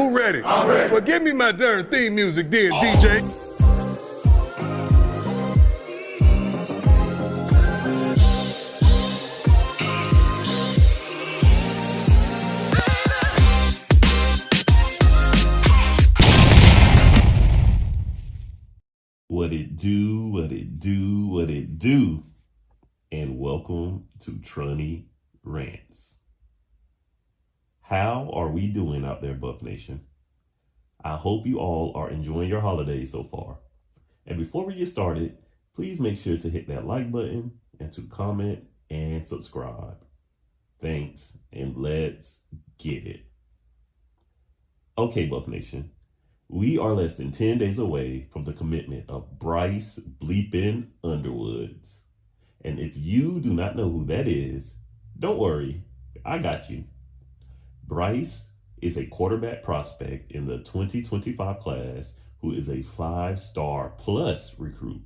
Who ready? I'm ready. Well, give me my darn theme music, dear DJ. What it do, what it do, what it do. And welcome to Trunny Rants. How are we doing out there, Buff Nation? I hope you all are enjoying your holidays so far. And before we get started, please make sure to hit that like button and to comment and subscribe. Thanks, and let's get it. Okay, Buff Nation. We are less than 10 days away from the commitment of Bryce bleeping Underwood. And if you do not know who that is, don't worry, I got you. Bryce is a quarterback prospect in the 2025 class who is a 5-star plus recruit.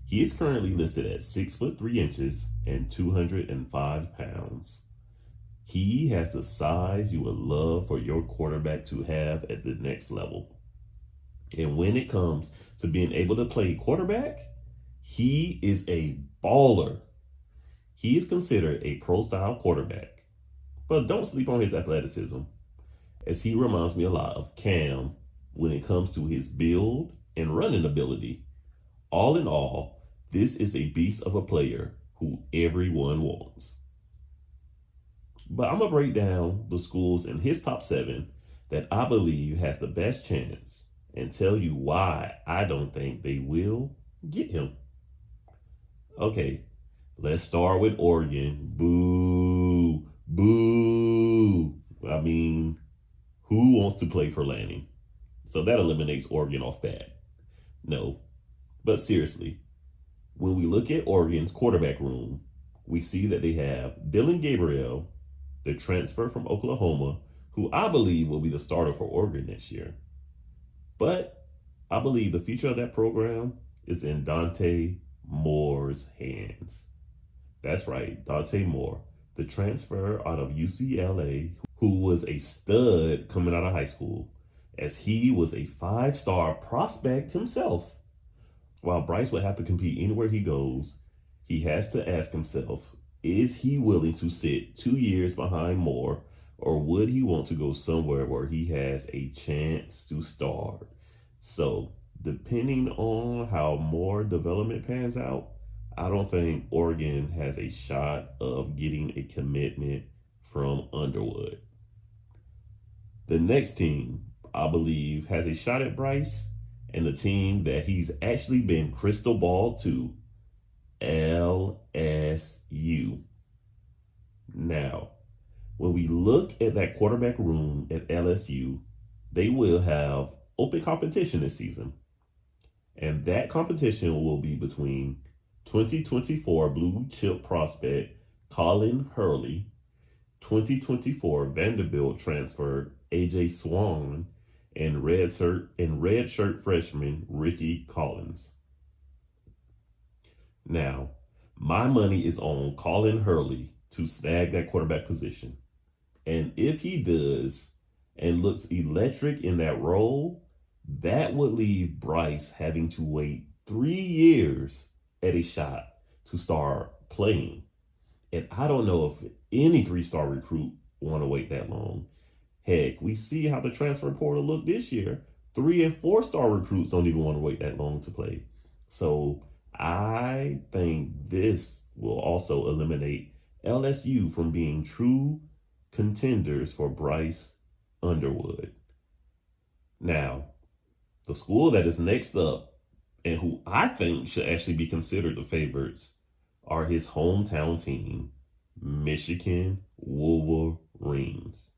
He is currently listed at 6'3" and 205 pounds. He has the size you would love for your quarterback to have at the next level. And when it comes to being able to play quarterback, he is a baller. He is considered a pro-style quarterback. But don't sleep on his athleticism, as he reminds me a lot of Cam when it comes to his build and running ability. All in all, this is a beast of a player who everyone wants. But I'm going to break down the schools in his top 7 that I believe has the best chance and tell you why I don't think they will get him. Okay, let's start with Oregon. Boo, boo. I mean, who wants to play for Lanning? So that eliminates Oregon off bat. No, but seriously, when we look at Oregon's quarterback room, we see that they have Dylan Gabriel, the transfer from Oklahoma, who I believe will be the starter for Oregon next year. But I believe the future of that program is in Dante Moore's hands. That's right, Dante Moore, the transfer out of UCLA, who was a stud coming out of high school, as he was a 5-star prospect himself. While Bryce would have to compete anywhere he goes, he has to ask himself, is he willing to sit 2 years behind Moore, or would he want to go somewhere where he has a chance to start? So, depending on how Moore development pans out, I don't think Oregon has a shot of getting a commitment from Underwood. The next team, I believe, has a shot at Bryce, and the team that he's actually been crystal balled to, LSU. Now, when we look at that quarterback room at LSU, they will have open competition this season. And that competition will be between 2024 blue chip prospect Colin Hurley, 2024 Vanderbilt transfer AJ Swan, and red shirt freshman Ricky Collins. Now, my money is on Colin Hurley to snag that quarterback position. And if he does and looks electric in that role, that would leave Bryce having to wait 3 years at a shot to start playing. And I don't know if any 3-star recruit want to wait that long. Heck, we see how the transfer portal looked this year. 3 and 4-star recruits don't even want to wait that long to play. So I think this will also eliminate LSU from being true contenders for Bryce Underwood. Now, the school that is next up, and who I think should actually be considered the favorites, are his hometown team, Michigan Wolverines.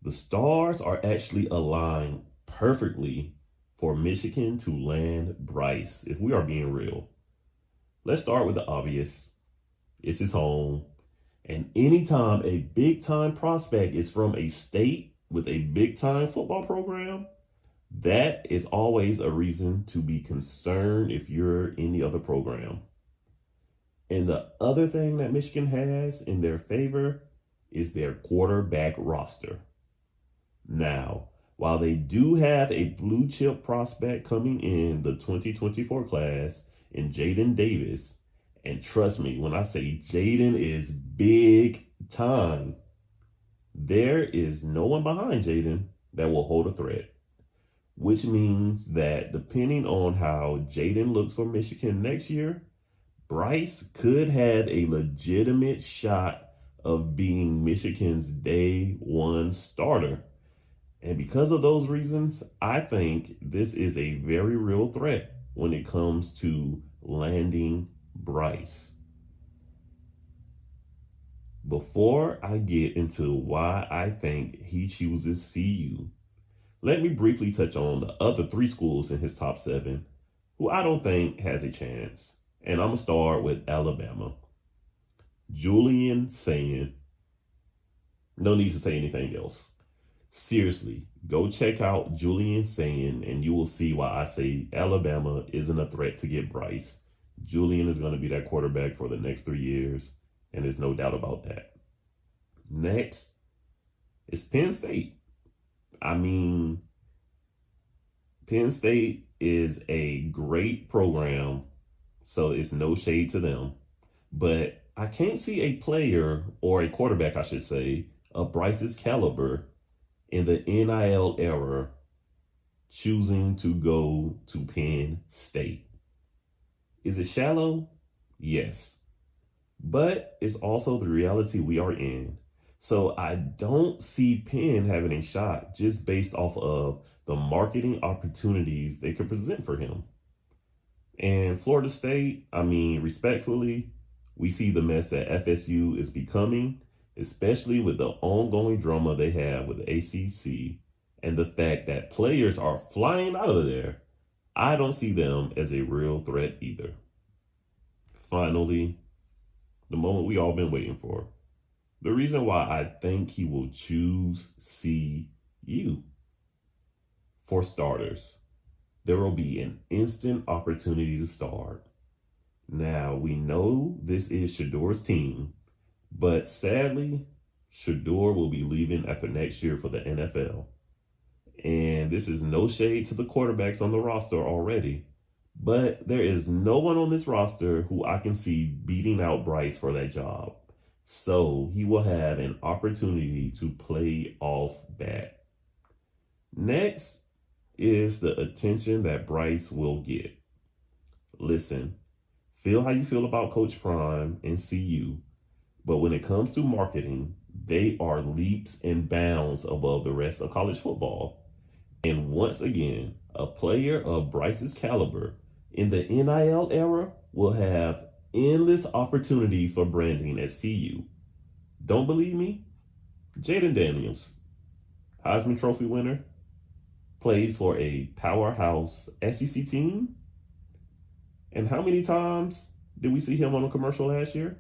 The stars are actually aligned perfectly for Michigan to land Bryce, if we are being real. Let's start with the obvious. It's his home. And anytime a big-time prospect is from a state with a big-time football program, that is always a reason to be concerned if you're in the other program. And the other thing that Michigan has in their favor is their quarterback roster. Now, while they do have a blue chip prospect coming in the 2024 class in Jaden Davis, and trust me when I say Jaden is big time, there is no one behind Jaden that will hold a threat, which means that depending on how Jaden looks for Michigan next year, Bryce could have a legitimate shot of being Michigan's day one starter. And because of those reasons, I think this is a very real threat when it comes to landing Bryce. Before I get into why I think he chooses CU, let me briefly touch on the other three schools in his top 7 who I don't think has a chance. And I'm going to start with Alabama. Julian Sayin. No need to say anything else. Seriously, go check out Julian Sayin and you will see why I say Alabama isn't a threat to get Bryce. Julian is going to be that quarterback for the next 3 years, and there's no doubt about that. Next is Penn State. I mean, Penn State is a great program, so it's no shade to them. But I can't see a player, or a quarterback, I should say, of Bryce's caliber in the NIL era choosing to go to Penn State. Is it shallow? Yes. But it's also the reality we are in. So I don't see Penn having a shot just based off of the marketing opportunities they could present for him. And Florida State, I mean, respectfully, we see the mess that FSU is becoming, especially with the ongoing drama they have with the ACC and the fact that players are flying out of there. I don't see them as a real threat either. Finally, the moment we all been waiting for. The reason why I think he will choose CU. For starters, there will be an instant opportunity to start. Now, we know this is Shador's team, but sadly, Shador will be leaving after next year for the NFL. And this is no shade to the quarterbacks on the roster already, but there is no one on this roster who I can see beating out Bryce for that job. So he will have an opportunity to play off bat. Next is the attention that Bryce will get. Listen, feel how you feel about Coach Prime and CU, but when it comes to marketing, they are leaps and bounds above the rest of college football. And once again, a player of Bryce's caliber in the NIL era will have endless opportunities for branding at CU. Don't believe me? Jaden Daniels, Heisman Trophy winner, plays for a powerhouse SEC team. And how many times did we see him on a commercial last year?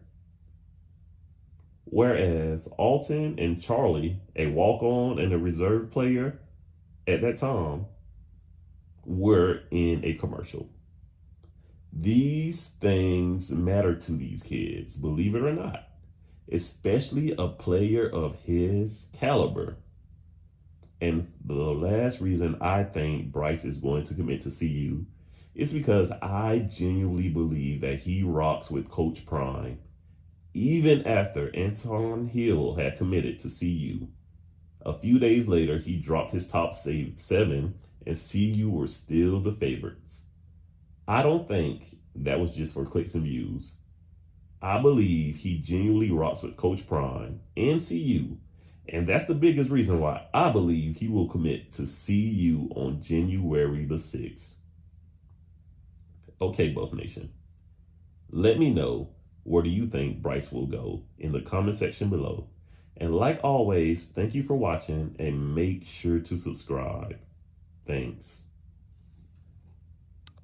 Whereas Alton and Charlie, a walk-on and a reserve player at that time, were in a commercial. These things matter to these kids, believe it or not, especially a player of his caliber. And the last reason I think Bryce is going to commit to CU is because I genuinely believe that he rocks with Coach Prime, even after Anton Hill had committed to CU. A few days later, he dropped his top 7, and CU were still the favorites. I don't think that was just for clicks and views. I believe he genuinely rocks with Coach Prime and CU, and that's the biggest reason why I believe he will commit to CU on January the 6th. Okay, Buff Nation, let me know where do you think Bryce will go in the comment section below. And like always, thank you for watching and make sure to subscribe. Thanks.